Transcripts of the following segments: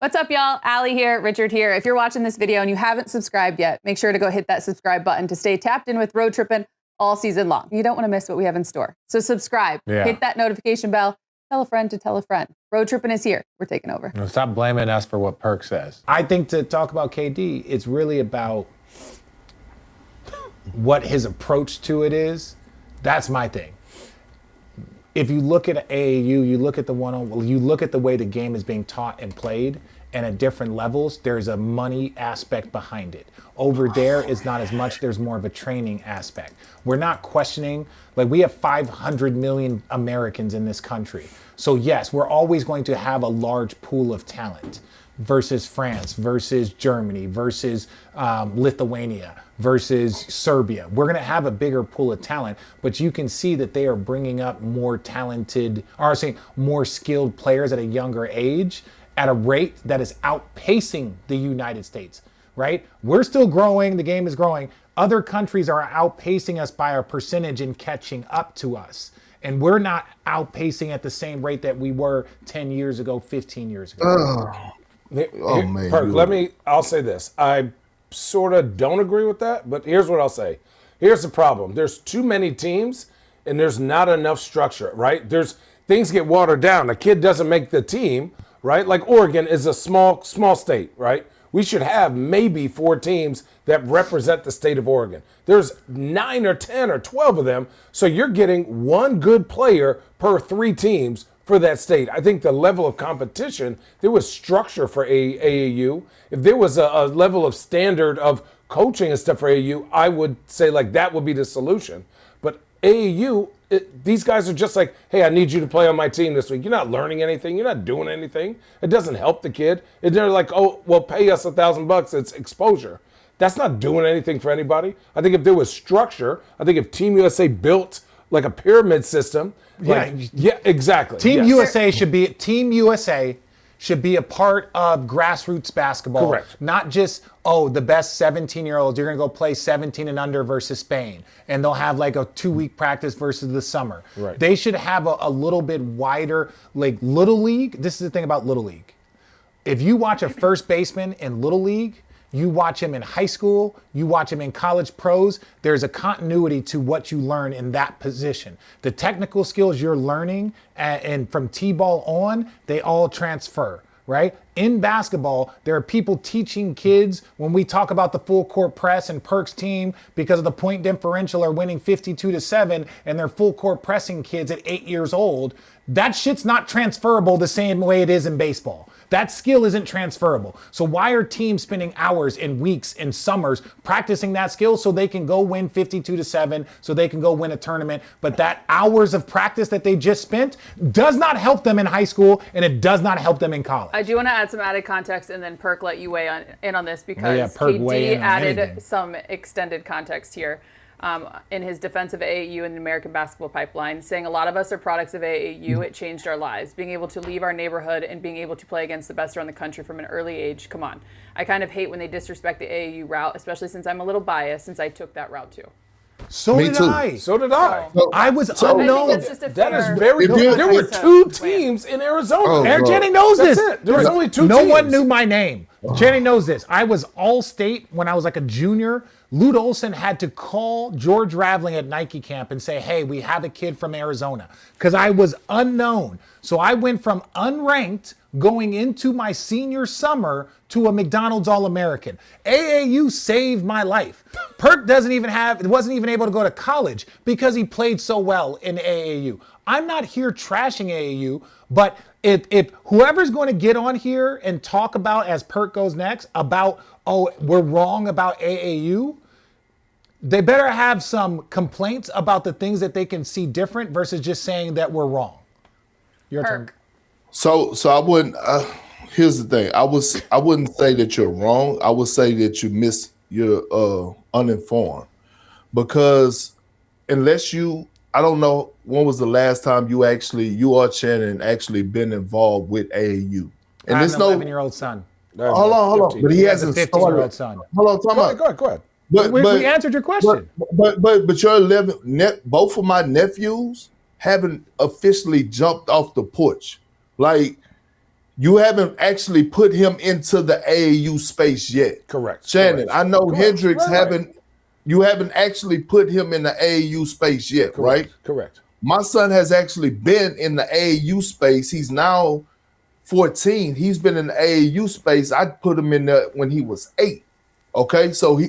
What's up, y'all? Allie here, Richard here. If you're watching this video and you haven't subscribed yet, make sure to go hit that subscribe button to stay tapped in with Road Trippin' all season long. You don't want to miss what we have in store. So subscribe, hit that notification bell, tell a friend to tell a friend. Road Trippin' is here. We're taking over. No, stop blaming us for what Perk says. I think to talk about KD, it's really about what his approach to it is. That's my thing. If you look at AAU, you look at you look at the way the game is being taught and played, and at different levels, there's a money aspect behind it. Over there is not as much, there's more of a training aspect. We're not questioning, like we have 500 million Americans in this country. So yes, we're always going to have a large pool of talent versus France, versus Germany, versus Lithuania, versus Serbia. We're gonna have a bigger pool of talent, but you can see that they are bringing up more talented, or saying more skilled players at a younger age, at a rate that is outpacing the United States, right? We're still growing, the game is growing. Other countries are outpacing us by a percentage and catching up to us. And we're not outpacing at the same rate that we were 10 years ago, 15 years ago. Man. Perk, I'll say this. I sort of don't agree with that, but here's what I'll say. Here's the problem. There's too many teams and there's not enough structure, right? Things get watered down. A kid doesn't make the team, right? Like Oregon is a small state, right? We should have maybe 4 teams that represent the state of Oregon. There's 9 or 10 or 12 of them. So you're getting one good player per 3 teams for that state. I think the level of competition, there was structure for AAU. If there was a level of standard of coaching and stuff for AAU, I would say like that would be the solution. But AAU, these guys are just like, hey, I need you to play on my team this week. You're not learning anything. You're not doing anything. It doesn't help the kid. And they're like, oh, well, pay us $1,000. It's exposure. That's not doing anything for anybody. I think if there was structure, I think if Team USA built like a pyramid system, yeah, exactly. Team USA should be a part of grassroots basketball. Correct. Not just, the best 17-year-olds, you're going to go play 17 and under versus Spain. And they'll have like a 2-week practice versus the summer. Right. They should have a little bit wider, like Little League. This is the thing about Little League. If you watch a first baseman in Little League, you watch him in high school, you watch him in college pros, there's a continuity to what you learn in that position. The technical skills you're learning and from T-ball on, they all transfer, right? In basketball, there are people teaching kids when we talk about the full court press and Perk's team because of the point differential are winning 52-7 and they're full court pressing kids at 8 years old. That shit's not transferable the same way it is in baseball. That skill isn't transferable. So why are teams spending hours and weeks and summers practicing that skill so they can go win 52-7, so they can go win a tournament? But that hours of practice that they just spent does not help them in high school, and it does not help them in college. I do want to add some added context, and then Perk let you weigh in on this because Perk weigh KD in on added anything. some extended context here. In his defense of AAU and the American Basketball Pipeline, saying a lot of us are products of AAU. It changed our lives. Being able to leave our neighborhood and being able to play against the best around the country from an early age. Come on. I kind of hate when they disrespect the AAU route, especially since I'm a little biased since I took that route too. So did I. So did I. I was I unknown. think that's just a That is fair- very good. There were 2 teams in Arizona. Eric Jenny knows That's this. it. There was only 2 No teams. one knew my name. Jenny knows this. I was all-state when I was like a junior. Lute Olson had to call George Raveling at Nike camp and say, hey, we have a kid from Arizona, because I was unknown. So I went from unranked going into my senior summer to a McDonald's All-American. AAU saved my life. Perk wasn't even able to go to college because he played so well in AAU. I'm not here trashing AAU, but if whoever's going to get on here and talk about, as Perk goes next, about, we're wrong about AAU, they better have some complaints about the things that they can see different versus just saying that we're wrong. Your turn. So I wouldn't. Here's the thing. I wouldn't say that you're wrong. I would say that you're uninformed, because unless I don't know when was the last time you or Shannon actually been involved with AAU. And I have an 11-year-old son. Hold on. But he hasn't started. 15-year-old son. Hold on. Go ahead. But we answered your question. But your 11 both of my nephews haven't officially jumped off the porch. Like, You haven't actually put him into the AAU space yet. Correct. Shannon, Correct. I know Correct. Hendricks Right. you haven't actually put him in the AAU space yet, right? Correct. My son has actually been in the AAU space. He's now 14. He's been in the AAU space. I put him in there when he was 8. Okay, so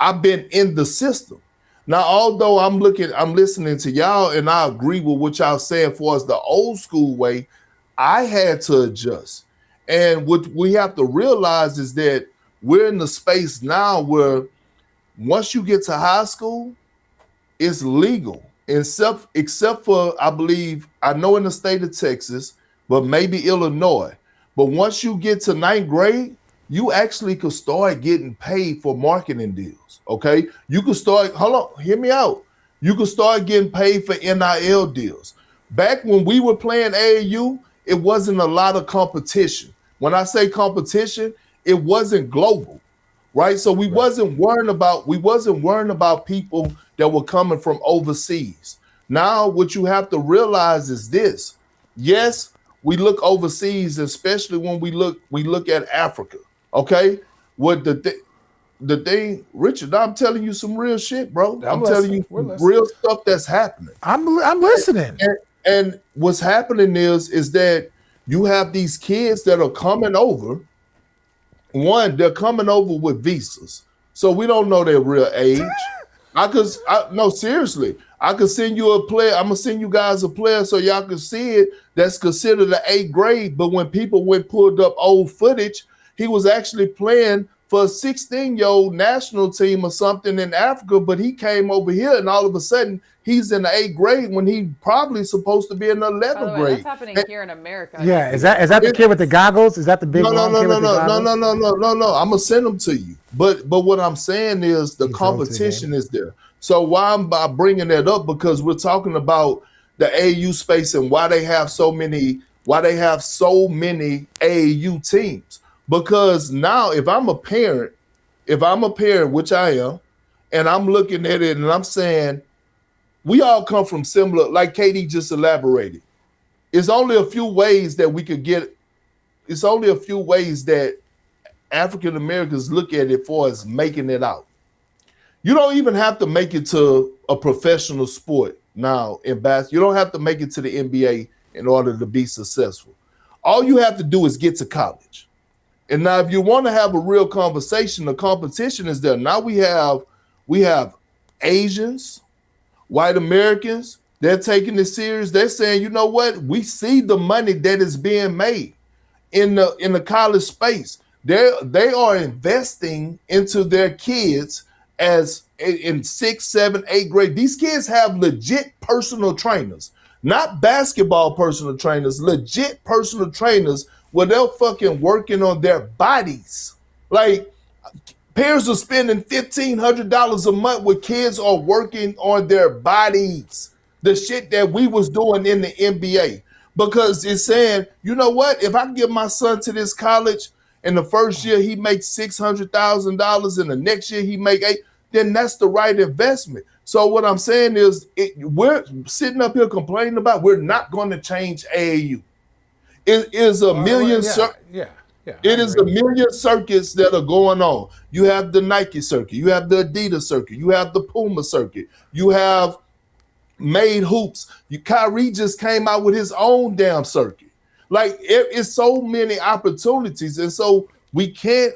I've been in the system. Now, although I'm listening to y'all, and I agree with what y'all saying for us the old school way, I had to adjust. And what we have to realize is that we're in the space now where once you get to high school, it's legal. Except for, I know in the state of Texas, but maybe Illinois. But once you get to 9th grade, you actually could start getting paid for marketing deals, okay? You could start, hold on, hear me out. You could start getting paid for NIL deals. Back when we were playing AAU, it wasn't a lot of competition. When I say competition, it wasn't global, right? So we wasn't worrying about people that were coming from overseas. Now, what you have to realize is this. Yes, we look overseas, especially when we look at Africa. Okay, what the thing, Richard? I'm telling you some real shit, bro. I'm telling you real stuff that's happening. I'm listening. And what's happening is that you have these kids that are coming over. One, they're coming over with visas, so we don't know their real age. No, seriously. I could send you a player. I'm gonna send you guys a player so y'all can see it. That's considered the 8th grade. But when people pulled up old footage, he was actually playing for a 16-year-old national team or something in Africa. But he came over here, and all of a sudden he's in the 8th grade when he probably supposed to be in the 11th By the way, grade. that's happening here in America. Yeah, is that the kid with the goggles? Is that the big No. kid with the goggles? No. I'm gonna send them to you. But what I'm saying is the competition is there. So why I'm bringing that up, because we're talking about the AAU space and why they have so many AAU teams. Because now, if I'm a parent, which I am, and I'm looking at it and I'm saying, we all come from similar, like Katie just elaborated. It's only a few ways that African Americans look at it for as making it out. You don't even have to make it to a professional sport now in basketball. You don't have to make it to the NBA in order to be successful. All you have to do is get to college. And now if you want to have a real conversation, the competition is there. Now we have Asians, white Americans, they're taking this serious. They're saying, you know what? We see the money that is being made in the college space. They are investing into their kids as in 6th, 7th, 8th grade. These kids have legit personal trainers, not basketball personal trainers, legit personal trainers where they're fucking working on their bodies. Like, parents are spending $1,500 a month where kids are working on their bodies. The shit that we was doing in the NBA. Because it's saying, you know what? If I give my son to this college, and the first year he makes $600,000, and the next year he make $8, then that's the right investment. So what I'm saying is, we're sitting up here complaining about we're not going to change AAU. It is a million. It is a million circuits that are going on. You have the Nike circuit, you have the Adidas circuit, you have the Puma circuit, you have Made Hoops. Kyrie just came out with his own damn circuit. Like, it's so many opportunities, and so we can't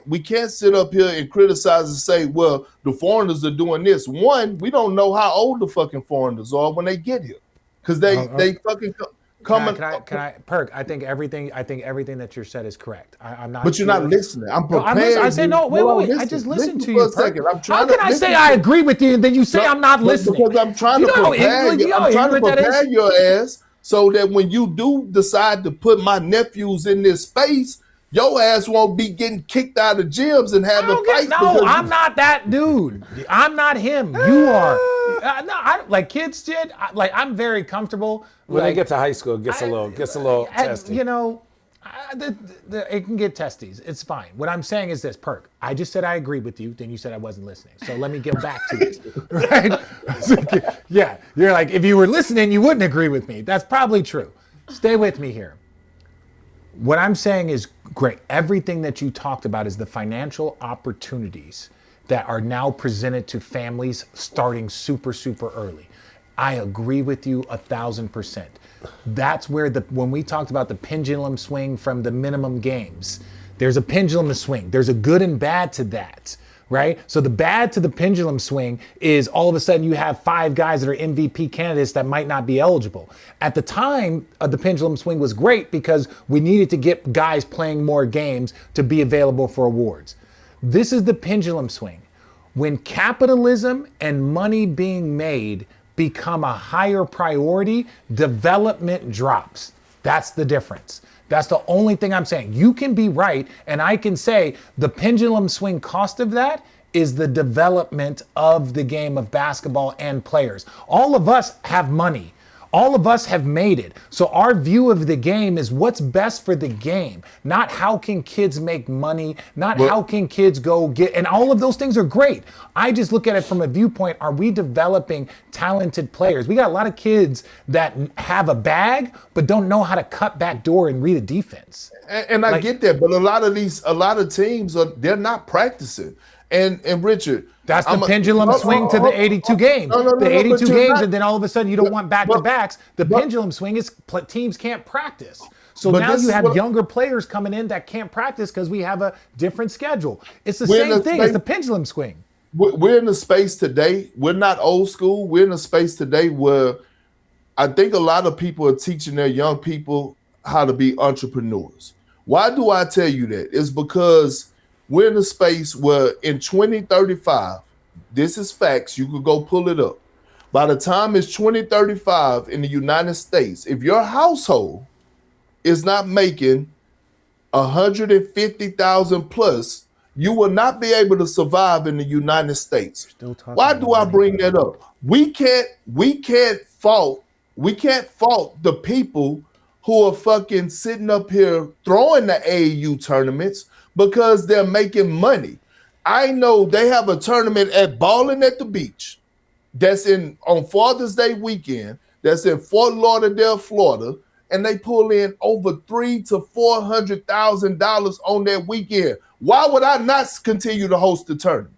sit up here and criticize and say, well, the foreigners are doing this. One, we don't know how old the fucking foreigners are when they get here, because they fucking coming. Can I, Perk? I think everything that you said is correct. I'm not. But you're not listening. I'm prepared. I said no. Wait. I just listened to you. For a second. I'm trying How can I say I agree with you and then you say I'm not listening? Because I'm trying to prepare you. I'm trying to prepare your ass so that when you do decide to put my nephews in this space, your ass won't be getting kicked out of gyms and having fights. No, I'm not that dude. I'm not him. You are. Like kids did. I'm very comfortable. When they get to high school, it gets a little testy. You know, it can get testies. It's fine. What I'm saying is this, Perk. I just said I agree with you. Then you said I wasn't listening. So let me get back to this. Right? Yeah. You're like, if you were listening, you wouldn't agree with me. That's probably true. Stay with me here. What I'm saying is great. Everything that you talked about is the financial opportunities that are now presented to families starting super, super early. I agree with you 1,000%. That's where when we talked about the pendulum swing from the minimum games, there's a pendulum swing. There's a good and bad to that, right? So the bad to the pendulum swing is all of a sudden you have 5 guys that are MVP candidates that might not be eligible. At the time, the pendulum swing was great because we needed to get guys playing more games to be available for awards. This is the pendulum swing. When capitalism and money being made become a higher priority, development drops. That's the difference. That's the only thing I'm saying. You can be right, and I can say the pendulum swing cost of that is the development of the game of basketball and players. All of us have money. All of us have made it. So our view of the game is what's best for the game, not how can kids make money, not how can kids go get, and all of those things are great. I just look at it from a viewpoint, are we developing talented players? We got a lot of kids that have a bag, but don't know how to cut back door and read a defense. And I get that, but a lot of teams they're not practicing. And Richard, that's the pendulum swing to the 82 games. The 82 games, and then all of a sudden you don't want back-to-backs. The pendulum swing is teams can't practice. So now you have younger players coming in that can't practice because we have a different schedule. It's the same thing as the pendulum swing. We're in a space today. We're not old school. We're in a space today where I think a lot of people are teaching their young people how to be entrepreneurs. Why do I tell you that? It's because we're in a space where in 2035, this is facts, you could go pull it up. By the time it's 2035 in the United States, if your household is not making 150,000 plus, you will not be able to survive in the United States. Why do I bring that up? We can't fault the people who are fucking sitting up here throwing the AAU tournaments because they're making money. I know they have a tournament at Ballin' at the Beach that's on Father's Day weekend, that's in Fort Lauderdale, Florida, and they pull in over $300,000 to $400,000 on that weekend. Why would I not continue to host the tournament?